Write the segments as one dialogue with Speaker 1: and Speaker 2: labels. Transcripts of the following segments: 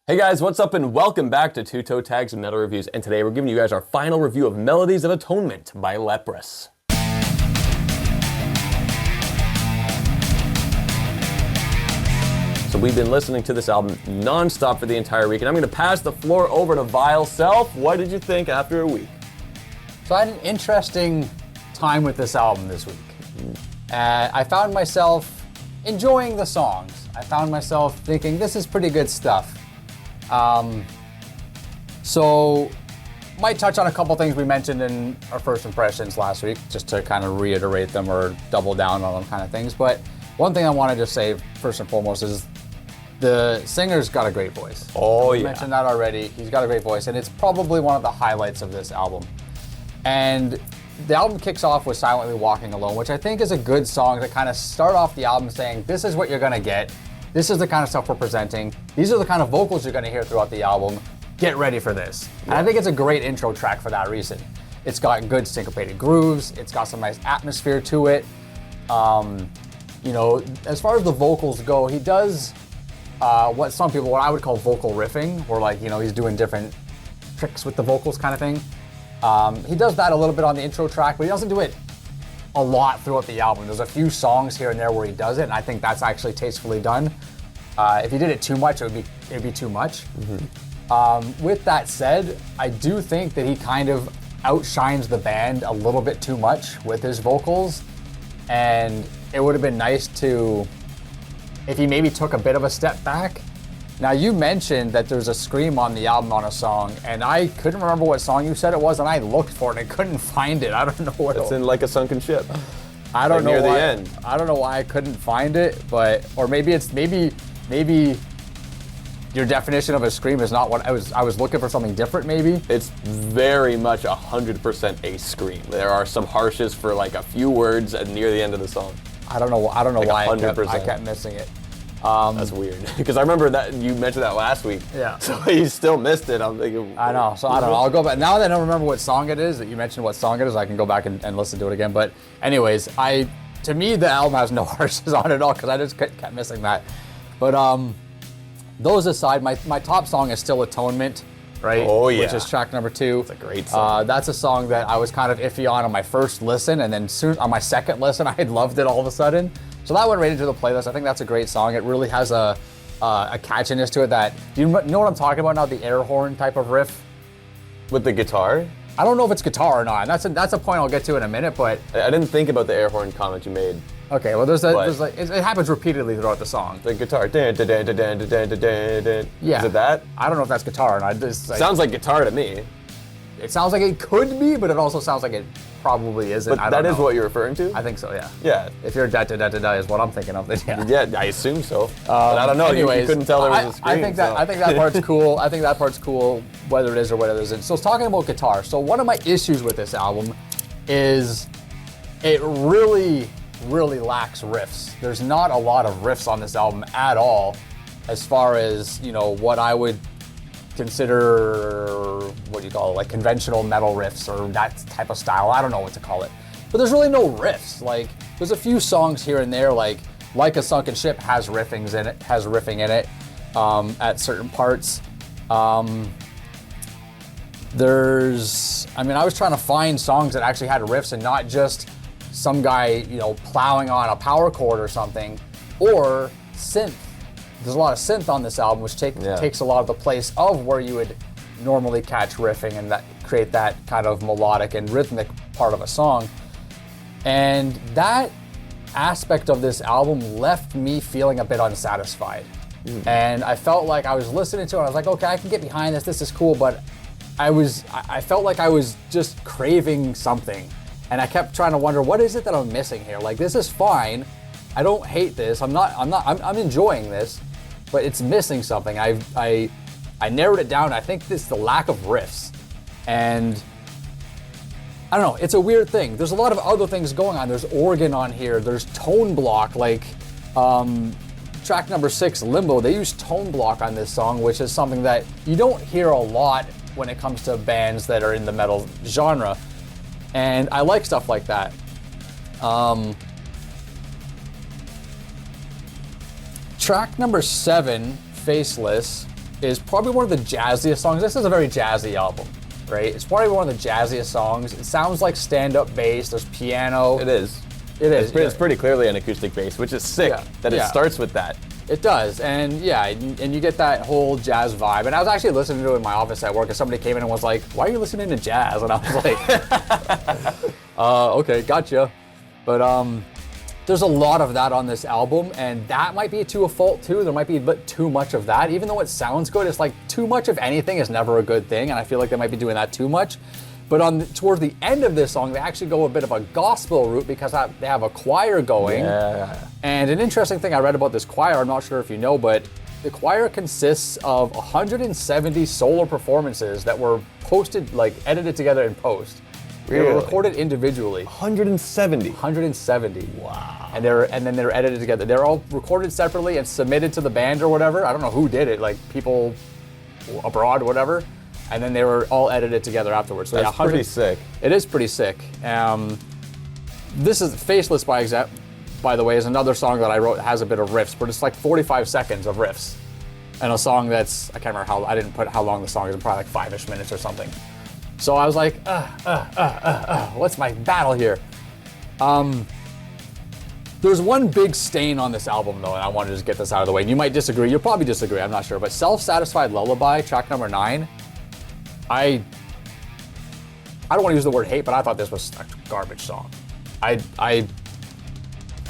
Speaker 1: Hey guys, what's up and welcome back to Toe Tags Metal Reviews, and today we're giving you guys our final review of Melodies of Atonement by Leprous. So we've been listening to this album non-stop for the entire week, and I'm going to pass the floor over to Vile Self. What did you think after a week?
Speaker 2: So I had an interesting time with this album this week. I found myself enjoying the songs. I found myself thinking, this is pretty good stuff. So might touch on a couple things we mentioned in our first impressions last week, just to kind of reiterate them or double down on them kind of things. But one thing I wanted to say first and foremost is the singer's got a great voice.
Speaker 1: Oh, yeah.
Speaker 2: I mentioned that already. He's got a great voice, and it's probably one of the highlights of this album. And the album kicks off with Silently Walking Alone, which I think is a good song to kind of start off the album saying, this is what you're gonna get. This is the kind of stuff we're presenting. These are the kind of vocals you're gonna hear throughout the album. Get ready for this. Yeah. And I think it's a great intro track for that reason. It's got good syncopated grooves. It's got some nice atmosphere to it. You know, as far as the vocals go, he does what I would call vocal riffing, where like, you know, he's doing different tricks with the vocals kind of thing. He does that a little bit on the intro track, but he doesn't do it a lot throughout the album. There's a few songs here and there where he does it, and I think that's actually tastefully done. If he did it too much, it'd be too much. Mm-hmm. With that said, I do think that he kind of outshines the band a little bit too much with his vocals, and it would have been nice to, if he maybe took a bit of a step back. Now, you mentioned that there's a scream on the album on a song, and I couldn't remember what song you said it was, and I looked for it and I couldn't find it. I don't know what
Speaker 1: it's in. Like a Sunken Ship.
Speaker 2: I don't know
Speaker 1: near
Speaker 2: why,
Speaker 1: the end.
Speaker 2: I don't know why I couldn't find it, but or maybe your definition of a scream is not what I was looking for something different. Maybe
Speaker 1: it's very much 100% a scream. There are some harshes for like a few words at near the end of the song.
Speaker 2: I don't know like why
Speaker 1: 100%.
Speaker 2: I kept missing it.
Speaker 1: That's weird, because I remember that you mentioned that last week.
Speaker 2: Yeah.
Speaker 1: So you still missed it. I'm thinking.
Speaker 2: I know. So I don't know. I'll go back now that I don't remember what song it is. That you mentioned what song it is, I can go back and listen to it again. But anyways, to me the album has no harshes on it at all because I just kept missing that. But those aside, my top song is still Atonement, right?
Speaker 1: Oh yeah.
Speaker 2: Which is track number 2.
Speaker 1: It's a great song.
Speaker 2: That's a song that I was kind of iffy on my first listen, and then soon on my second listen, I had loved it all of a sudden. So that went right into the playlist. I think that's a great song. It really has a catchiness to it that, do you know what I'm talking about now? The air horn type of riff?
Speaker 1: With the guitar?
Speaker 2: I don't know if it's guitar or not. That's a point I'll get to in a minute, but...
Speaker 1: I didn't think about the air horn comment you made.
Speaker 2: Okay, well there's like, it happens repeatedly throughout the song.
Speaker 1: The guitar. Yeah. Is it that?
Speaker 2: I don't know if that's guitar or not.
Speaker 1: Sounds like guitar to me.
Speaker 2: It sounds like it could be, but it also sounds like it probably isn't.
Speaker 1: But that is what you're referring to?
Speaker 2: I think so, yeah.
Speaker 1: Yeah.
Speaker 2: If you're da-da-da-da-da is what I'm thinking of, then yeah.
Speaker 1: Yeah, I assume so. But I don't know,
Speaker 2: anyways,
Speaker 1: you couldn't tell there was a scream.
Speaker 2: I think that part's cool. I think that part's cool, whether it is or whether it isn't. So it's talking about guitar. So one of my issues with this album is it really, really lacks riffs. There's not a lot of riffs on this album at all, as far as, you know, what I would consider, what do you call it, like conventional metal riffs or that type of style. I don't know what to call it. But there's really no riffs. Like, there's a few songs here and there, like a Sunken Ship has riffing in it at certain parts. I was trying to find songs that actually had riffs and not just some guy, you know, plowing on a power chord or something, or synth. There's a lot of synth on this album, which takes a lot of the place of where you would normally catch riffing and that create that kind of melodic and rhythmic part of a song. And that aspect of this album left me feeling a bit unsatisfied. And I felt like I was listening to it, and I was like, okay, I can get behind this, this is cool, but I felt like I was just craving something. And I kept trying to wonder, what is it that I'm missing here? Like, this is fine. I don't hate this. I'm enjoying this, but it's missing something. I narrowed it down. I think it's the lack of riffs. And I don't know, it's a weird thing. There's a lot of other things going on. There's organ on here. There's tone block, like track number 6, Limbo. They use tone block on this song, which is something that you don't hear a lot when it comes to bands that are in the metal genre. And I like stuff like that. Track number 7, Faceless, is probably one of the jazziest songs. This is a very jazzy album, right? It's probably one of the jazziest songs. It sounds like stand-up bass. There's piano.
Speaker 1: It is.
Speaker 2: It is.
Speaker 1: It's pretty clearly an acoustic bass, which is sick that it starts with that.
Speaker 2: It does, and yeah, and you get that whole jazz vibe. And I was actually listening to it in my office at work, and somebody came in and was like, "Why are you listening to jazz?" And I was like, "Okay, gotcha." But there's a lot of that on this album, and that might be to a fault too. There might be a bit too much of that, even though it sounds good. It's like too much of anything is never a good thing, and I feel like they might be doing that too much. But towards the end of this song, they actually go a bit of a gospel route because they have a choir going.
Speaker 1: Yeah.
Speaker 2: And an interesting thing I read about this choir, I'm not sure if you know, but the choir consists of 170 solo performances that were posted, like edited together in post. They were recorded individually.
Speaker 1: 170.
Speaker 2: 170.
Speaker 1: Wow.
Speaker 2: And then they're edited together. They're all recorded separately and submitted to the band or whatever. I don't know who did it, like people abroad, whatever. And then they were all edited together afterwards. So
Speaker 1: that's pretty sick.
Speaker 2: It is pretty sick. This is Faceless by the way, is another song that I wrote that has a bit of riffs, but it's like 45 seconds of riffs. And a song that's, I can't remember I didn't put how long the song is, probably like 5-ish minutes or something. So I was like, what's my battle here? There's one big stain on this album though, and I wanted to just get this out of the way. And you might disagree, you'll probably disagree, I'm not sure, but Self-Satisfied Lullaby, track number 9, I don't want to use the word hate, but I thought this was a garbage song. I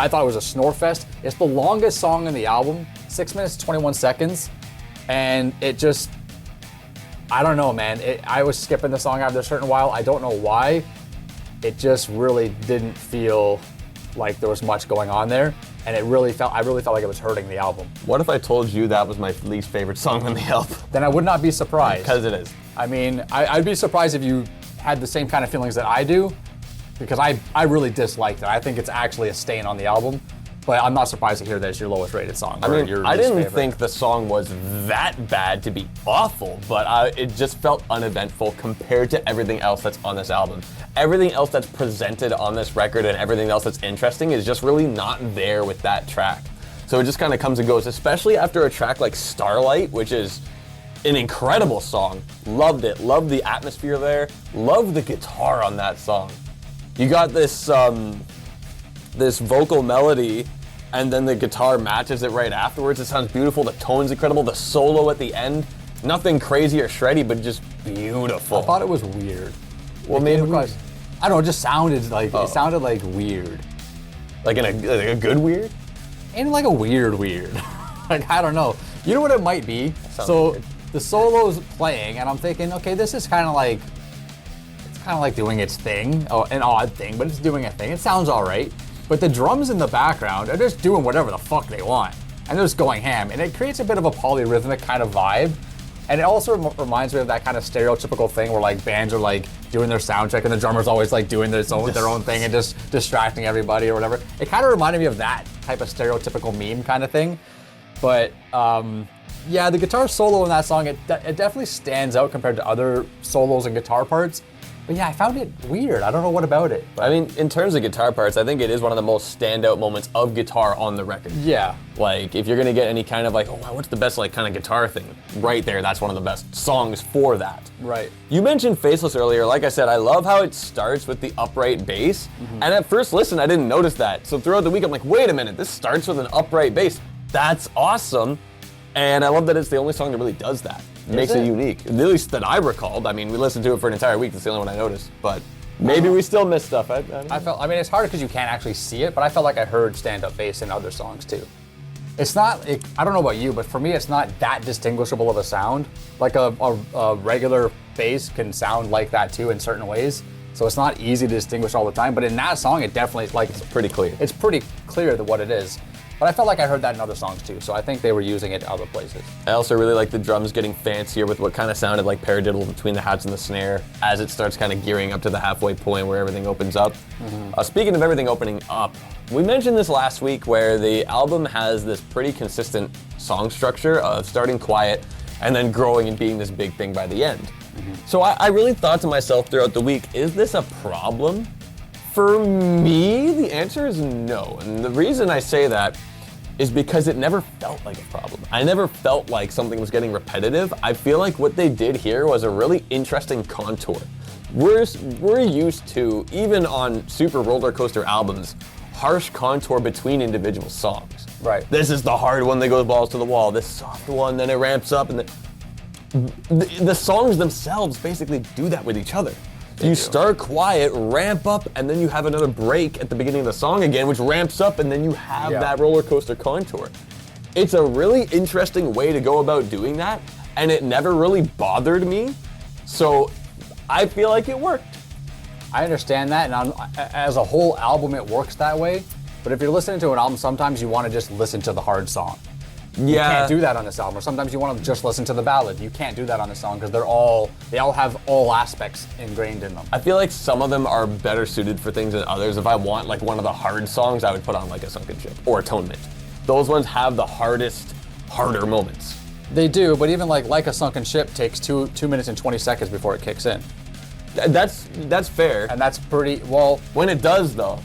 Speaker 2: thought it was a snore fest. It's the longest song in the album, 6 minutes, 21 seconds. And it just, I don't know, man. I was skipping the song after a certain while. I don't know why. It just really didn't feel like there was much going on there. And I really felt like it was hurting the album.
Speaker 1: What if I told you that was my least favorite song on the album?
Speaker 2: Then I would not be surprised.
Speaker 1: Because it is.
Speaker 2: I mean, I'd be surprised if you had the same kind of feelings that I do, because I really disliked it. I think it's actually a stain on the album, but I'm not surprised to hear that it's your lowest rated song.
Speaker 1: I mean, I didn't think the song was that bad to be awful, but it just felt uneventful compared to everything else that's on this album. Everything else that's presented on this record and everything else that's interesting is just really not there with that track. So it just kind of comes and goes, especially after a track like Starlight, which is an incredible song. Loved it. Loved the atmosphere there. Loved the guitar on that song. You got this this vocal melody, and then the guitar matches it right afterwards. It sounds beautiful. The tone's incredible. The solo at the end, nothing crazy or shreddy, but just beautiful.
Speaker 2: I thought it was weird.
Speaker 1: Well, maybe
Speaker 2: because I don't know. It just sounded like it sounded like weird.
Speaker 1: Like in a good weird?
Speaker 2: In like a weird. Like, I don't know. You know what it might be? So
Speaker 1: weird.
Speaker 2: The solo's playing, and I'm thinking, okay, this is kind of like doing its thing, an odd thing, but it's doing a thing. It sounds all right, but the drums in the background are just doing whatever the fuck they want, and they're just going ham, and it creates a bit of a polyrhythmic kind of vibe, and it also reminds me of that kind of stereotypical thing where like bands are like doing their sound check, and the drummer's always like doing their own thing and just distracting everybody or whatever. It kind of reminded me of that type of stereotypical meme kind of thing, but yeah, the guitar solo in that song, it definitely stands out compared to other solos and guitar parts. But yeah, I found it weird. I don't know what about it. But
Speaker 1: I mean, in terms of guitar parts, I think it is one of the most standout moments of guitar on the record.
Speaker 2: Yeah.
Speaker 1: Like, if you're gonna get any kind of like, oh, what's the best like kind of guitar thing? Right there, that's one of the best songs for that.
Speaker 2: Right.
Speaker 1: You mentioned Faceless earlier. Like I said, I love how it starts with the upright bass. And at first listen, I didn't notice that. So throughout the week, I'm like, wait a minute, this starts with an upright bass. That's awesome. And I love that it's the only song that really does that. Makes it unique. At least that I recalled. I mean, we listened to it for an entire week. That's the only one I noticed. But maybe we still missed stuff. I
Speaker 2: mean, it's hard because you can't actually see it, but I felt like I heard stand-up bass in other songs too. It's not, I don't know about you, but for me, it's not that distinguishable of a sound. Like a regular bass can sound like that too in certain ways. So it's not easy to distinguish all the time. But in that song, it definitely, like,
Speaker 1: it's pretty clear.
Speaker 2: It's pretty clear what it is. But I felt like I heard that in other songs too, so I think they were using it other places.
Speaker 1: I also really like the drums getting fancier with what kind of sounded like paradiddle between the hats and the snare as it starts kind of gearing up to the halfway point where everything opens up. Speaking of everything opening up, we mentioned this last week where the album has this pretty consistent song structure of starting quiet and then growing and being this big thing by the end. So I really thought to myself throughout the week, is this a problem? For me, the answer is no. And the reason I say that is because it never felt like a problem. I never felt like something was getting repetitive. I feel like what they did here was a really interesting contour. We're used to, even on super roller coaster albums, harsh contour between individual songs.
Speaker 2: Right.
Speaker 1: This is the hard one that goes balls to the wall. This soft one, then it ramps up, and the songs themselves basically do that with each other. You start quiet, ramp up, and then you have another break at the beginning of the song again, which ramps up, and then you have that roller coaster contour. It's a really interesting way to go about doing that, and it never really bothered me, so I feel like it worked.
Speaker 2: I understand that, and as a whole album, it works that way. But if you're listening to an album, sometimes you want to just listen to the hard song. You can't do that on this album. Or sometimes you want to just listen to the ballad. You can't do that on this song because they all have all aspects ingrained in them.
Speaker 1: I feel like some of them are better suited for things than others. If I want like one of the hard songs, I would put on like a Sunken Ship or Atonement. Those ones have the harder moments.
Speaker 2: They do, but even like a Sunken Ship takes 2 minutes and 20 seconds before it kicks in.
Speaker 1: That's fair.
Speaker 2: And that's pretty, well...
Speaker 1: When it does though.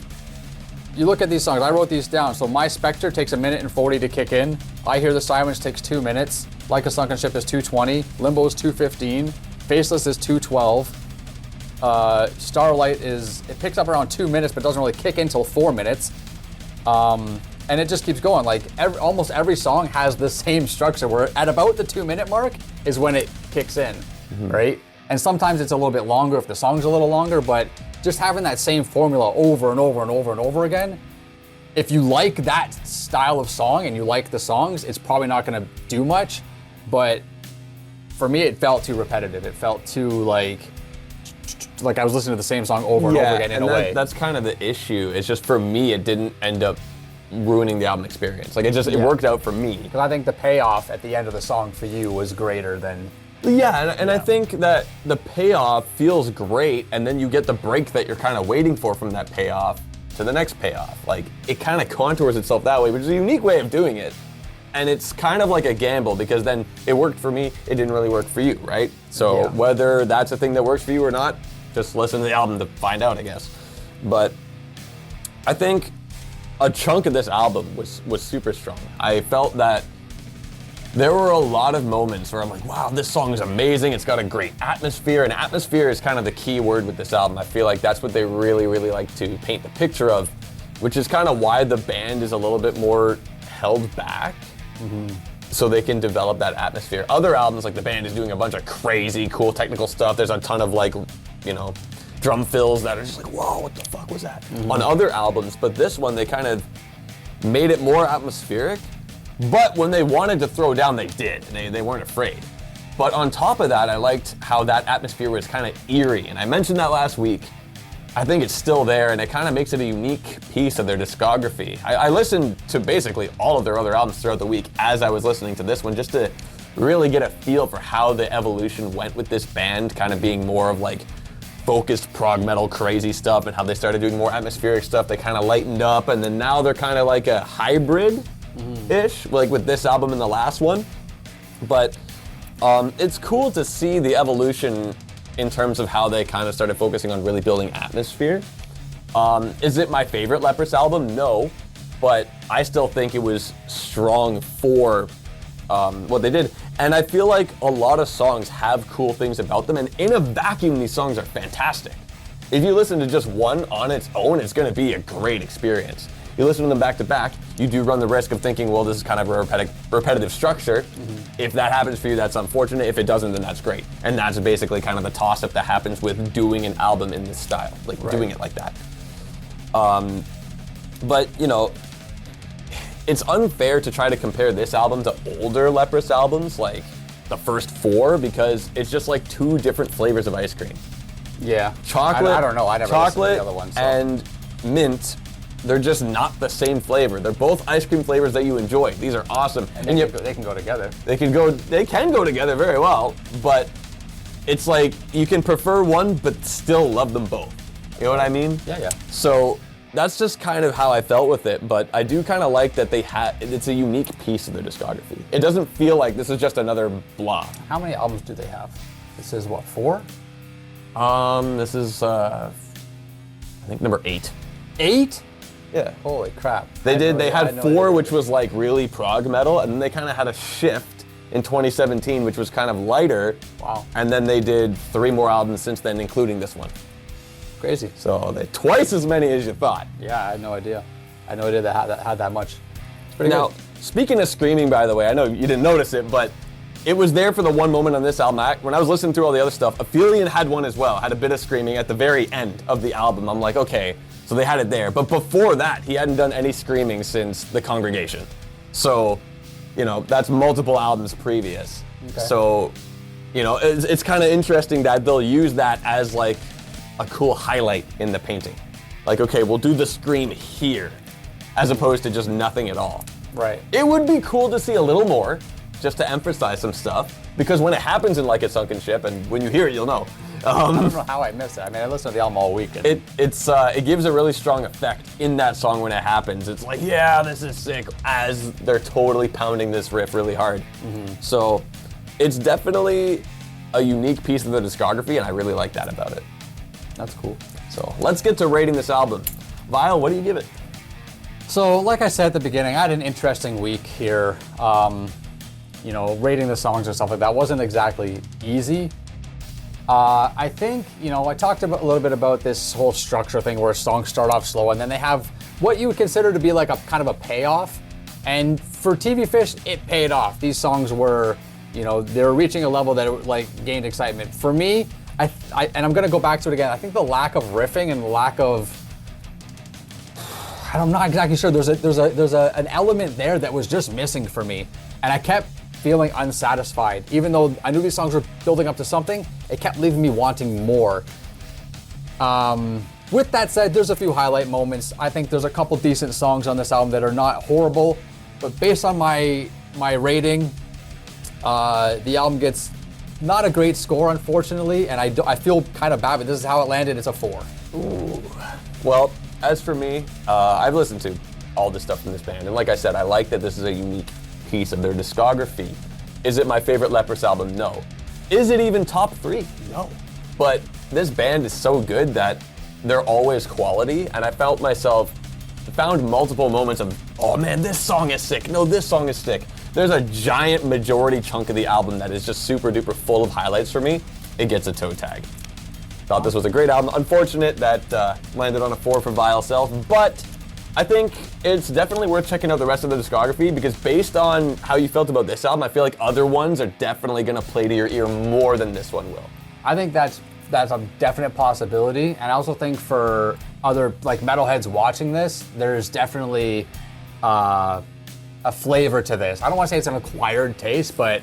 Speaker 2: You look at these songs, I wrote these down. So My Spectre takes 1 minute and 40 to kick in. I Hear the Sirens takes 2 minutes. Like a Sunken Ship is 2:20. Limbo is 2:15. Faceless is 2:12. Starlight it picks up around 2 minutes, but doesn't really kick in until 4 minutes. And it just keeps going. Like almost every song has the same structure where at about the 2 minute mark is when it kicks in, right? And sometimes it's a little bit longer if the song's a little longer, but just having that same formula over and over and over and over again, if you like that style of song and you like the songs, it's probably not gonna do much, but for me it felt too repetitive. It felt too like I was listening to the same song over and over again in a way.
Speaker 1: That's kind of the issue. It's just for me, it didn't end up ruining the album experience. Like it worked out for me.
Speaker 2: Because I think the payoff at the end of the song for you was greater than...
Speaker 1: Yeah, I think that the payoff feels great, and then you get the break that you're kind of waiting for from that payoff to the next payoff. Like, it kind of contours itself that way, which is a unique way of doing it. And it's kind of like a gamble, because then it worked for me, it didn't really work for you, right? So whether that's a thing that works for you or not, just listen to the album to find out, I guess. But I think a chunk of this album was super strong. I felt that there were a lot of moments where I'm like, wow, this song is amazing. It's got a great atmosphere, and atmosphere is kind of the key word with this album. I feel like that's what they really, really like to paint the picture of, which is kind of why the band is a little bit more held back, so they can develop that atmosphere. Other albums, like the band is doing a bunch of crazy, cool technical stuff. There's a ton of like, drum fills that are just like, whoa, what the fuck was that? On other albums, but this one, they kind of made it more atmospheric. But when they wanted to throw down, they did. They weren't afraid. But on top of that, I liked how that atmosphere was kind of eerie. And I mentioned that last week. I think it's still there, and it kind of makes it a unique piece of their discography. I listened to basically all of their other albums throughout the week as I was listening to this one, just to really get a feel for how the evolution went with this band, kind of being more of like focused prog metal crazy stuff, and how they started doing more atmospheric stuff. They kind of lightened up, and then now they're kind of like a hybrid-ish, like with this album and the last one. But it's cool to see the evolution in terms of how they kind of started focusing on really building atmosphere. Is it my favorite Leprous album? No, but I still think it was strong for what they did. And I feel like a lot of songs have cool things about them, and in a vacuum, these songs are fantastic. If you listen to just one on its own, it's gonna be a great experience. You listen to them back to back, you do run the risk of thinking, well, this is kind of a repetitive structure. If that happens for you, that's unfortunate. If it doesn't, then that's great. And that's basically kind of the toss-up that happens with doing an album in this style, like doing it like that. But, it's unfair to try to compare this album to older Leprous albums, like the first 4, because it's just like 2 different flavors of ice cream.
Speaker 2: Yeah.
Speaker 1: Chocolate,
Speaker 2: I don't know, I never listened to the other one. So.
Speaker 1: And mint. They're just not the same flavor. They're both ice cream flavors that you enjoy. These are awesome.
Speaker 2: And they can go together.
Speaker 1: They can go together very well, but it's like you can prefer one but still love them both. You know what I mean?
Speaker 2: Yeah.
Speaker 1: So that's just kind of how I felt with it, but I do kind of like that it's a unique piece of their discography. It doesn't feel like this is just another blah.
Speaker 2: How many albums do they have? This is what, 4?
Speaker 1: This is I think number 8.
Speaker 2: 8?
Speaker 1: Yeah.
Speaker 2: Holy crap.
Speaker 1: They did. They had
Speaker 2: I had no
Speaker 1: 4,
Speaker 2: idea.
Speaker 1: which was like really prog metal, and then they kind of had a shift in 2017, which was kind of lighter.
Speaker 2: Wow.
Speaker 1: And then they did 3 more albums since then, including this one.
Speaker 2: Crazy.
Speaker 1: So they twice as many as you thought.
Speaker 2: Yeah, I had no idea. I had no idea that had that much. It's pretty
Speaker 1: Now,
Speaker 2: good.
Speaker 1: speaking of screaming, by the way, I know you didn't notice it, but it was there for the one moment on this album. When I was listening through all the other stuff, Aphelion had one as well, had a bit of screaming at the very end of the album. I'm like, okay, so they had it there. But before that, he hadn't done any screaming since The Congregation. So, that's multiple albums previous.
Speaker 2: Okay.
Speaker 1: So, it's kind of interesting that they'll use that as like a cool highlight in the painting. Like, okay, we'll do the scream here, as opposed to just nothing at all.
Speaker 2: Right.
Speaker 1: It would be cool to see a little more, just to emphasize some stuff, because when it happens in Like a Sunken Ship, and when you hear it, you'll know.
Speaker 2: I don't know how I missed it. I mean, I listened to the album all week. And
Speaker 1: It gives a really strong effect in that song when it happens. It's like, yeah, this is sick, as they're totally pounding this riff really hard. So it's definitely a unique piece of the discography, and I really like that about it.
Speaker 2: That's cool.
Speaker 1: So let's get to rating this album. Vile, what do you give it?
Speaker 2: So, like I said at the beginning, I had an interesting week here. Rating the songs and stuff like that wasn't exactly easy. I think, I talked a little bit about this whole structure thing where songs start off slow and then they have what you would consider to be like a kind of a payoff. And for TV Fish, it paid off. These songs were, they were reaching a level that like gained excitement. For me, and I'm gonna go back to it again. I think the lack of riffing and the lack of, I'm not exactly sure. There's an element there that was just missing for me, and I kept feeling unsatisfied. Even though I knew these songs were building up to something, it kept leaving me wanting more. With that said, there's a few highlight moments. I think there's a couple decent songs on this album that are not horrible, but based on my rating, the album gets not a great score, unfortunately, and I feel kind of bad, but this is how it landed. It's a 4.
Speaker 1: Ooh. Well, as for me, I've listened to all the stuff from this band, and like I said, I like that this is a unique piece of their discography. Is it my favorite Leprous album? No. Is it even top 3? No. But this band is so good that they're always quality, and I found multiple moments of, oh man, this song is sick. No, this song is sick. There's a giant majority chunk of the album that is just super duper full of highlights for me. It gets a toe tag. Thought this was a great album. Unfortunate that landed on a 4 for Vile Self, but I think it's definitely worth checking out the rest of the discography, because based on how you felt about this album, I feel like other ones are definitely gonna play to your ear more than this one will.
Speaker 2: I think that's a definite possibility, and I also think for other like metalheads watching this, there's definitely a flavor to this. I don't want to say it's an acquired taste, but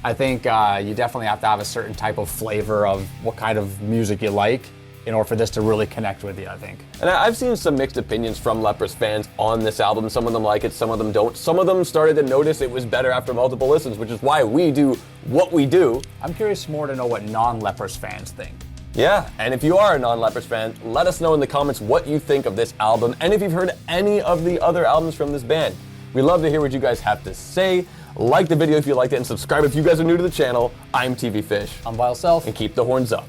Speaker 2: I think you definitely have to have a certain type of flavor of what kind of music you like in order for this to really connect with you, I think.
Speaker 1: And I've seen some mixed opinions from Leprous fans on this album. Some of them like it, some of them don't. Some of them started to notice it was better after multiple listens, which is why we do what we do.
Speaker 2: I'm curious more to know what non-Leprous fans think.
Speaker 1: Yeah, and if you are a non-Leprous fan, let us know in the comments what you think of this album, and if you've heard any of the other albums from this band. We'd love to hear what you guys have to say. Like the video if you liked it, and subscribe if you guys are new to the channel. I'm TV Fish.
Speaker 2: I'm Vile Self.
Speaker 1: And keep the horns up.